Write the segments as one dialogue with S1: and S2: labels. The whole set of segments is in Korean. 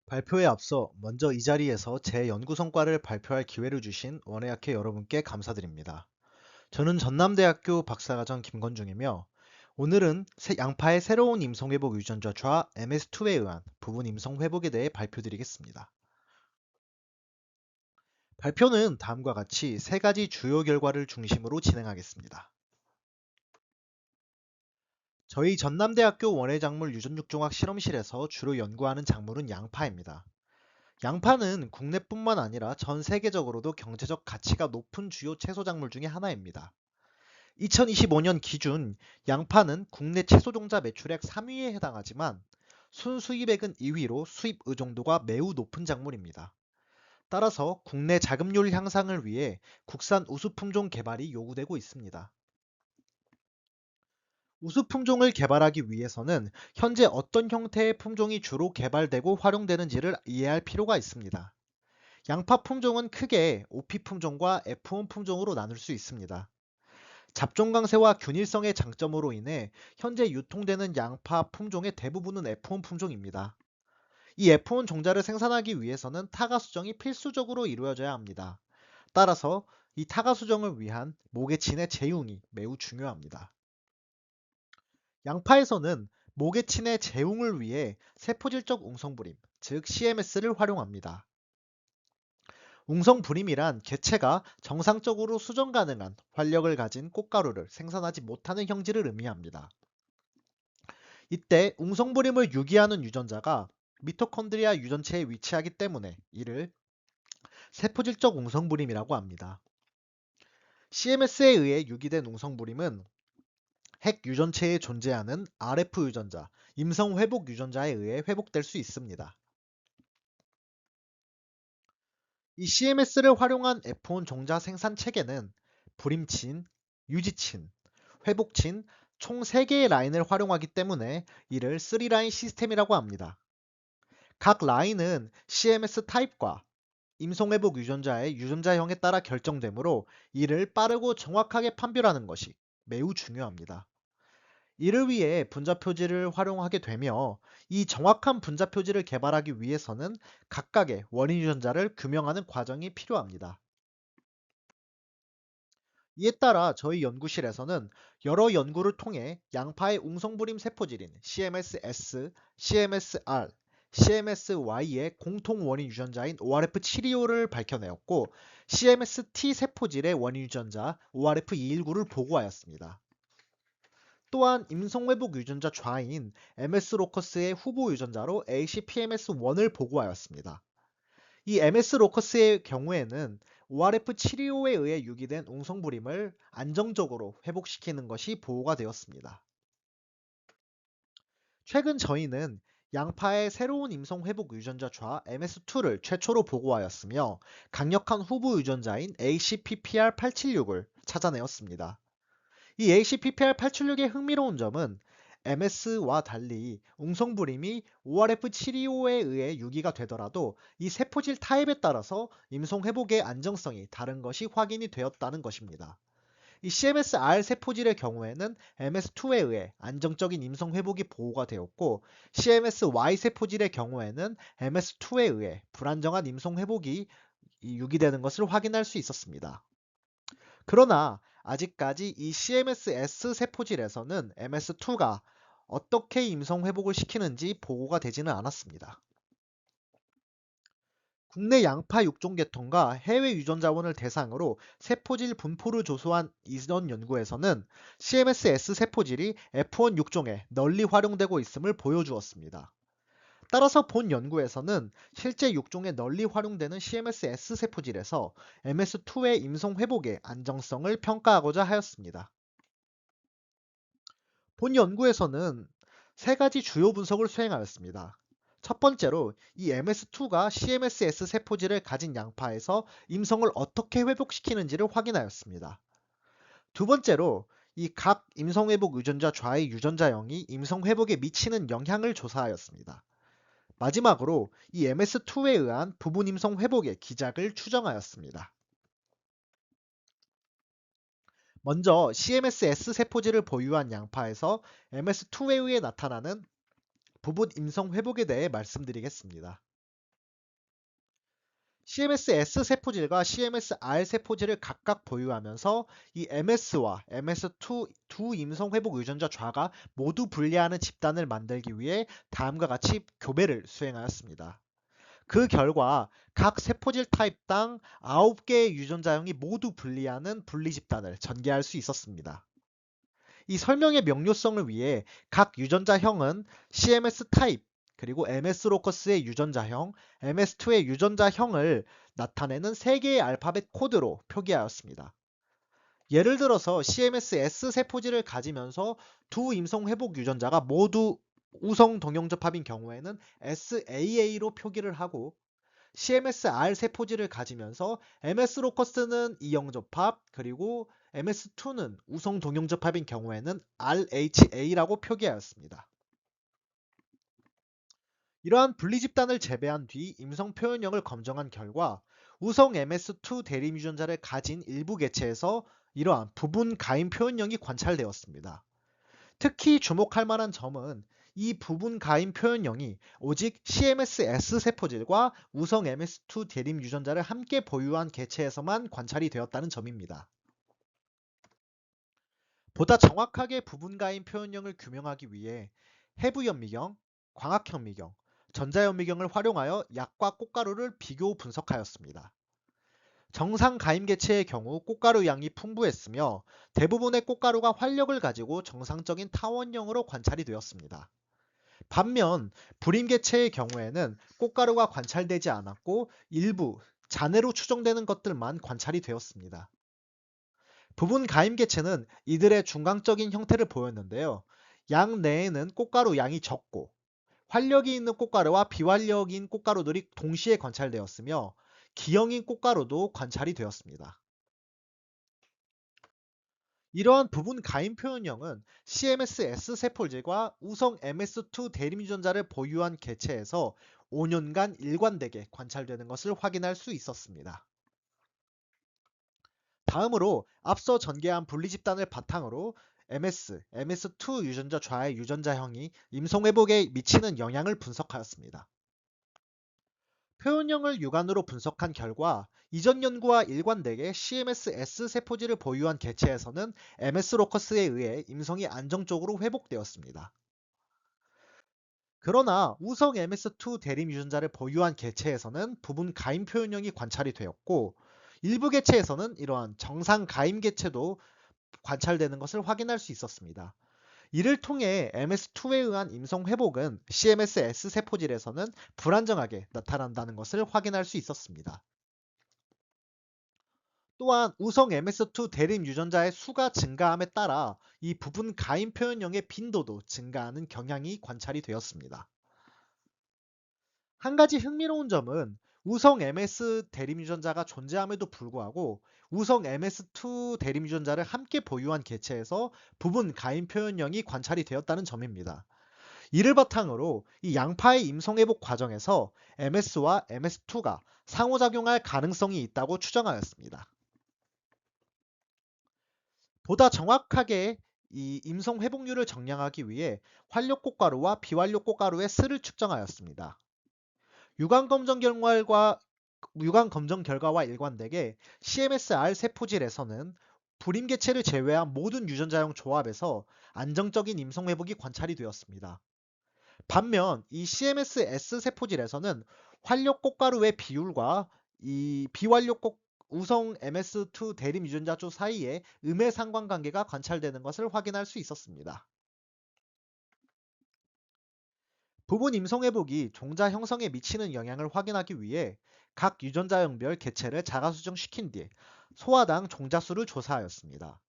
S1: 발표에 앞서 먼저 이 자리에서 제 연구 성과를 발표할 기회를 주신 원예학회 여러분께 감사드립니다. 저는 전남대학교 박사과정 김건중이며 오늘은 양파의 새로운 임성회복 유전자 좌 MS2에 의한 부분 임성회복에 대해 발표드리겠습니다. 발표는 다음과 같이 세 가지 주요 결과를 중심으로 진행하겠습니다. 저희 전남대학교 원예작물 유전육종학 실험실에서 주로 연구하는 작물은 양파입니다. 양파는 국내뿐만 아니라 전 세계적으로도 경제적 가치가 높은 주요 채소 작물 중에 하나입니다. 2025년 기준 양파는 국내 채소 종자 매출액 3위에 해당하지만 순수입액은 2위로 수입 의존도가 매우 높은 작물입니다. 따라서 국내 자급률 향상을 위해 국산 우수 품종 개발이 요구되고 있습니다. 우수 품종을 개발하기 위해서는 현재 어떤 형태의 품종이 주로 개발되고 활용되는지를 이해할 필요가 있습니다. 양파 품종은 크게 OP 품종과 F1 품종으로 나눌 수 있습니다. 잡종 강세와 균일성의 장점으로 인해 현재 유통되는 양파 품종의 대부분은 F1 품종입니다. 이 F1 종자를 생산하기 위해서는 타가 수정이 필수적으로 이루어져야 합니다. 따라서 이 타가 수정을 위한 모개친의 재웅이 매우 중요합니다. 양파에서는 모개친의 재웅을 위해 세포질적 웅성불임, 즉 CMS를 활용합니다. 웅성불임이란 개체가 정상적으로 수정 가능한 활력을 가진 꽃가루를 생산하지 못하는 형질을 의미합니다. 이때 웅성불임을 유기하는 유전자가 미토콘드리아 유전체에 위치하기 때문에 이를 세포질적 웅성불임이라고 합니다. CMS에 의해 유기된 웅성불임은 핵 유전체에 존재하는 RF 유전자, 임성회복 유전자에 의해 회복될 수 있습니다. 이 CMS를 활용한 F1 종자 생산 체계는 불임친, 유지친, 회복친 총 3개의 라인을 활용하기 때문에 이를 3라인 시스템이라고 합니다. 각 라인은 CMS 타입과 임성회복 유전자의 유전자형에 따라 결정되므로 이를 빠르고 정확하게 판별하는 것이 매우 중요합니다. 이를 위해 분자 표지를 활용하게 되며 이 정확한 분자 표지를 개발하기 위해서는 각각의 원인 유전자를 규명하는 과정이 필요합니다. 이에 따라 저희 연구실에서는 여러 연구를 통해 양파의 웅성부림 세포질인 CMS-S, CMS-R, CMS-Y의 공통 원인 유전자인 ORF725를 밝혀내었고 CMS-T 세포질의 원인 유전자 ORF219를 보고하였습니다. 또한 임성회복 유전자 좌인 MS-로커스의 후보 유전자로 ACPMS1을 보고하였습니다. 이 MS-로커스의 경우에는 ORF725에 의해 유기된 웅성불임을 안정적으로 회복시키는 것이 보고가 되었습니다. 최근 저희는 양파의 새로운 임성회복 유전자 좌 MS2를 최초로 보고하였으며 강력한 후보 유전자인 ACPPR876을 찾아내었습니다. 이 ACPPR876의 흥미로운 점은 MS와 달리 웅성불임이 ORF725에 의해 유기가 되더라도 이 세포질 타입에 따라서 임성회복의 안정성이 다른 것이 확인이 되었다는 것입니다. 이 CMSR 세포질의 경우에는 MS2에 의해 안정적인 임성회복이 보고가 되었고 CMSY 세포질의 경우에는 MS2에 의해 불안정한 임성회복이 유기되는 것을 확인할 수 있었습니다. 그러나 아직까지 이 CMS-S 세포질에서는 MS2가 어떻게 임성 회복을 시키는지 보고가 되지는 않았습니다. 국내 양파 육종 계통과 해외 유전자원을 대상으로 세포질 분포를 조사한 이전 연구에서는 CMS-S 세포질이 F1 육종에 널리 활용되고 있음을 보여주었습니다. 따라서 본 연구에서는 실제 육종에 널리 활용되는 CMS-S 세포질에서 MS2의 임성 회복의 안정성을 평가하고자 하였습니다. 본 연구에서는 세 가지 주요 분석을 수행하였습니다. 첫 번째로 이 MS2가 CMS-S 세포질을 가진 양파에서 임성을 어떻게 회복시키는지를 확인하였습니다. 두 번째로 이 각 임성회복 유전자 좌의 유전자형이 임성회복에 미치는 영향을 조사하였습니다. 마지막으로 이 MS2에 의한 부분 임성 회복의 기작을 추정하였습니다. 먼저 CMS-S 세포질을 보유한 양파에서 MS2에 의해 나타나는 부분 임성 회복에 대해 말씀드리겠습니다. CMS-S 세포질과 CMS-R 세포질을 각각 보유하면서 이 MS와 MS2 두 임성 회복 유전자 좌가 모두 분리하는 집단을 만들기 위해 다음과 같이 교배를 수행하였습니다. 그 결과 각 세포질 타입당 9개의 유전자형이 모두 분리하는 분리 집단을 전개할 수 있었습니다. 이 설명의 명료성을 위해 각 유전자형은 CMS 타입, 그리고 MS 로커스의 유전자형, MS2의 유전자형을 나타내는 3개의 알파벳 코드로 표기하였습니다. 예를 들어서 CMS-S 세포질을 가지면서 두 임성 회복 유전자가 모두 우성 동형접합인 경우에는 SAA로 표기를 하고, CMS-R 세포질을 가지면서 MS 로커스는 이형접합, 그리고 MS2는 우성 동형접합인 경우에는 RHA라고 표기하였습니다. 이러한 분리 집단을 재배한 뒤 임성 표현형을 검정한 결과 우성 MS2 대림 유전자를 가진 일부 개체에서 이러한 부분 가임 표현형이 관찰되었습니다. 특히 주목할 만한 점은 이 부분 가임 표현형이 오직 CMS-S 세포질과 우성 MS2 대림 유전자를 함께 보유한 개체에서만 관찰이 되었다는 점입니다. 보다 정확하게 부분 가임 표현형을 규명하기 위해 해부현미경, 광학현미경, 전자현미경을 활용하여 약과 꽃가루를 비교 분석하였습니다. 정상 가임 개체의 경우 꽃가루 양이 풍부했으며 대부분의 꽃가루가 활력을 가지고 정상적인 타원형으로 관찰이 되었습니다. 반면 불임 개체의 경우에는 꽃가루가 관찰되지 않았고 일부 잔해로 추정되는 것들만 관찰이 되었습니다. 부분 가임 개체는 이들의 중간적인 형태를 보였는데요. 양 내에는 꽃가루 양이 적고 활력이 있는 꽃가루와 비활력인 꽃가루들이 동시에 관찰되었으며 기형인 꽃가루도 관찰이 되었습니다. 이러한 부분 가임 표현형은 CMS-S 세포질과 우성 MS2 대림 유전자를 보유한 개체에서 5년간 일관되게 관찰되는 것을 확인할 수 있었습니다. 다음으로 앞서 전개한 분리 집단을 바탕으로 MS2 유전자 좌의 유전자형이 임성 회복에 미치는 영향을 분석하였습니다. 표현형을 육안으로 분석한 결과 이전 연구와 일관되게 CMS-S 세포질을 보유한 개체에서는 MS 로커스에 의해 임성이 안정적으로 회복되었습니다. 그러나 우성 MS2 대림 유전자를 보유한 개체에서는 부분 가임 표현형이 관찰이 되었고 일부 개체에서는 이러한 정상 가임 개체도 관찰되는 것을 확인할 수 있었습니다. 이를 통해 MS2에 의한 임성 회복은 CMS-S 세포질에서는 불안정하게 나타난다는 것을 확인할 수 있었습니다. 또한 우성 MS2 대림 유전자의 수가 증가함에 따라 이 부분 가임 표현형의 빈도도 증가하는 경향이 관찰이 되었습니다. 한 가지 흥미로운 점은 우성 MS 대림 유전자가 존재함에도 불구하고 우성 MS2 대림 유전자를 함께 보유한 개체에서 부분 가임 표현형이 관찰이 되었다는 점입니다. 이를 바탕으로 이 양파의 임성 회복 과정에서 MS와 MS2가 상호작용할 가능성이 있다고 추정하였습니다. 보다 정확하게 이 임성 회복률을 정량하기 위해 활력 꽃가루와 비활력 꽃가루의 수를 측정하였습니다. 유관 검정 결과와 일관되게 CMS-R 세포질에서는 불임 개체를 제외한 모든 유전자형 조합에서 안정적인 임성 회복이 관찰이 되었습니다. 반면 이 CMS-S 세포질에서는 활력 꽃가루의 비율과 이 비활력 우성 MS2 대림 유전자조 사이에 음의 상관관계가 관찰되는 것을 확인할 수 있었습니다. 부분 임성 회복이 종자 형성에 미치는 영향을 확인하기 위해 각 유전자형별 개체를 자가수정시킨 뒤 소화당 종자수를 조사하였습니다.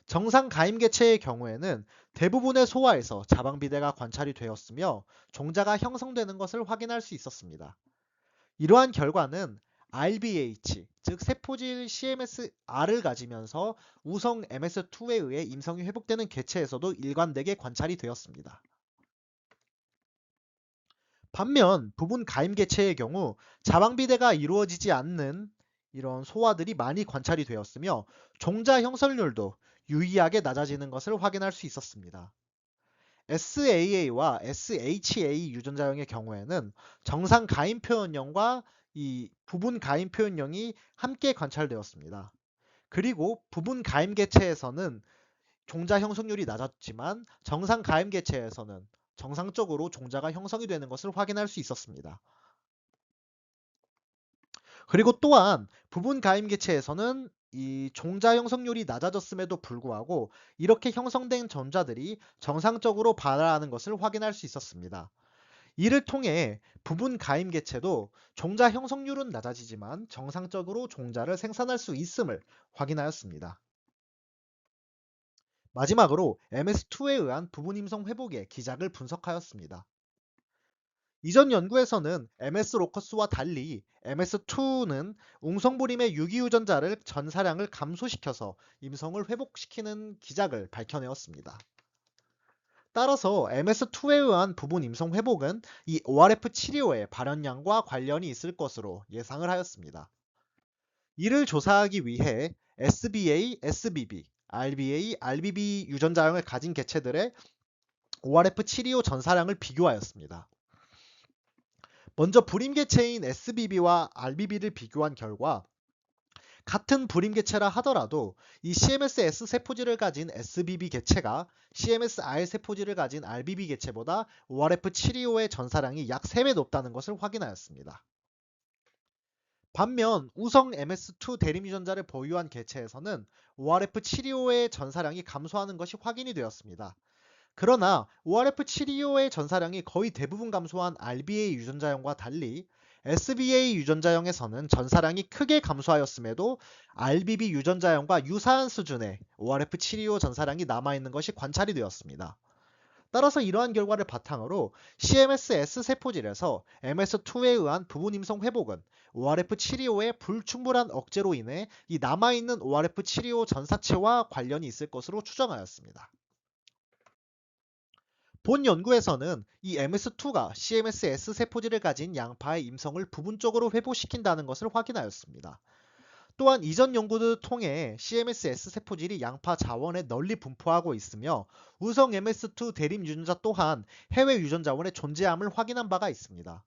S1: 정상 가임 개체의 경우에는 대부분의 소화에서 자방비대가 관찰이 되었으며 종자가 형성되는 것을 확인할 수 있었습니다. 이러한 결과는 RBH, 즉 세포질 CMS-R을 가지면서 우성 MS2에 의해 임성이 회복되는 개체에서도 일관되게 관찰이 되었습니다. 반면 부분 가임 개체의 경우 자방비대가 이루어지지 않는 이런 소화들이 많이 관찰이 되었으며 종자 형성률도 유의하게 낮아지는 것을 확인할 수 있었습니다. SAA와 SHA 유전자형의 경우에는 정상 가임 표현형과 이 부분 가임 표현령이 함께 관찰되었습니다. 그리고 부분 가임 개체에서는 종자 형성률이 낮았지만 정상 가임 개체에서는 정상적으로 종자가 형성이 되는 것을 확인할 수 있었습니다. 그리고 또한 부분 가임 개체에서는 이 종자 형성률이 낮아졌음에도 불구하고 이렇게 형성된 전자들이 정상적으로 발화하는 것을 확인할 수 있었습니다. 이를 통해 부분 가임 개체도 종자 형성률은 낮아지지만 정상적으로 종자를 생산할 수 있음을 확인하였습니다. 마지막으로 MS2에 의한 부분 임성 회복의 기작을 분석하였습니다. 이전 연구에서는 MS 로커스와 달리 MS2는 웅성부림의 유기유전자를 전사량을 감소시켜서 임성을 회복시키는 기작을 밝혀내었습니다. 따라서 MS2에 의한 부분 임성 회복은 이 ORF 치료의 발현량과 관련이 있을 것으로 예상을 하였습니다. 이를 조사하기 위해 SBA, SBB, RBA, RBB 유전자형을 가진 개체들의 ORF725 전사량을 비교하였습니다. 먼저 불임 개체인 SBB와 RBB를 비교한 결과 같은 불임 개체라 하더라도 이 CMS-S 세포질을 가진 SBB 개체가 CMS-R 세포질을 가진 RBB 개체보다 ORF725의 전사량이 약 3배 높다는 것을 확인하였습니다. 반면 우성 MS2 대림 유전자를 보유한 개체에서는 ORF725의 전사량이 감소하는 것이 확인이 되었습니다. 그러나 ORF725의 전사량이 거의 대부분 감소한 RBA 유전자형과 달리 SBA 유전자형에서는 전사량이 크게 감소하였음에도 RBB 유전자형과 유사한 수준의 ORF725 전사량이 남아있는 것이 관찰이 되었습니다. 따라서 이러한 결과를 바탕으로 CMS-S 세포질에서 MS2에 의한 부분 임성 회복은 ORF725의 불충분한 억제로 인해 이 남아있는 ORF725 전사체와 관련이 있을 것으로 추정하였습니다. 본 연구에서는 이 MS2가 CMS-S 세포질을 가진 양파의 임성을 부분적으로 회복시킨다는 것을 확인하였습니다. 또한 이전 연구를 통해 CMS-S 세포질이 양파 자원에 널리 분포하고 있으며 우성 MS2 대림 유전자 또한 해외 유전자원에 존재함을 확인한 바가 있습니다.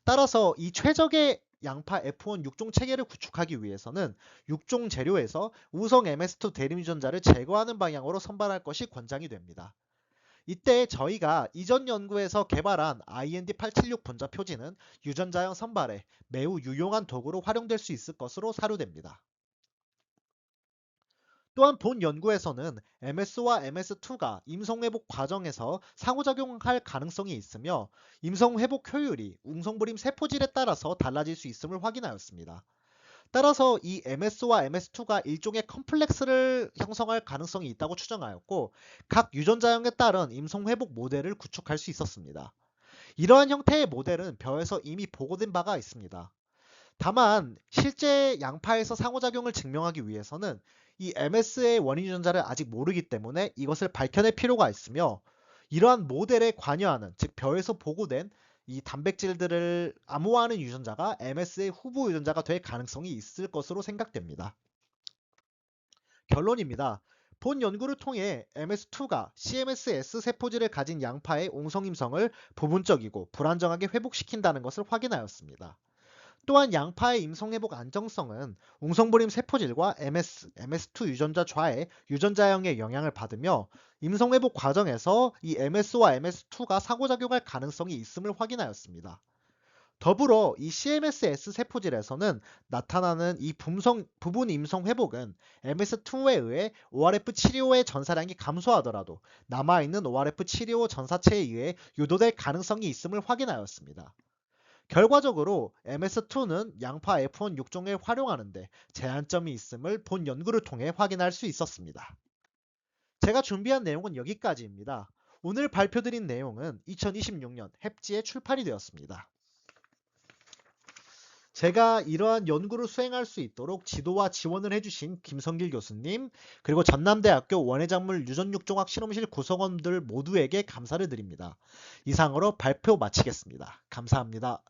S1: 따라서 이 최적의 양파 F1 육종 체계를 구축하기 위해서는 육종 재료에서 우성 MS2 대림 유전자를 제거하는 방향으로 선발할 것이 권장이 됩니다. 이때 저희가 이전 연구에서 개발한 IND876 분자 표지는 유전자형 선발에 매우 유용한 도구로 활용될 수 있을 것으로 사료됩니다. 또한 본 연구에서는 MS와 MS2가 임성회복 과정에서 상호작용할 가능성이 있으며 임성회복 효율이 웅성부림 세포질에 따라서 달라질 수 있음을 확인하였습니다. 따라서 이 MS와 MS2가 일종의 컴플렉스를 형성할 가능성이 있다고 추정하였고 각 유전자형에 따른 임성회복 모델을 구축할 수 있었습니다. 이러한 형태의 모델은 벼에서 이미 보고된 바가 있습니다. 다만 실제 양파에서 상호작용을 증명하기 위해서는 이 MS의 원인 유전자를 아직 모르기 때문에 이것을 밝혀낼 필요가 있으며 이러한 모델에 관여하는 즉 벼에서 보고된 이 단백질들을 암호화하는 유전자가 MS의 후보 유전자가 될 가능성이 있을 것으로 생각됩니다. 결론입니다. 본 연구를 통해 MS2가 CMS-S 세포질을 가진 양파의 옹성임성을 부분적이고 불안정하게 회복시킨다는 것을 확인하였습니다. 또한 양파의 임성회복 안정성은 웅성부림 세포질과 MS2 유전자 좌의 유전자형의 영향을 받으며 임성회복 과정에서 이 MS와 MS2가 상호작용할 가능성이 있음을 확인하였습니다. 더불어 이 CMS-S 세포질에서는 나타나는 이 부분 임성 회복은 MS2에 의해 ORF725의 전사량이 감소하더라도 남아있는 ORF725 전사체에 의해 유도될 가능성이 있음을 확인하였습니다. 결과적으로 MS2는 양파 F1 육종을 활용하는데 제한점이 있음을 본 연구를 통해 확인할 수 있었습니다. 제가 준비한 내용은 여기까지입니다. 오늘 발표드린 내용은 2026년 햅지에 출판이 되었습니다. 제가 이러한 연구를 수행할 수 있도록 지도와 지원을 해주신 김성길 교수님, 그리고 전남대학교 원해작물 유전육종학 실험실 구성원들 모두에게 감사를 드립니다. 이상으로 발표 마치겠습니다. 감사합니다.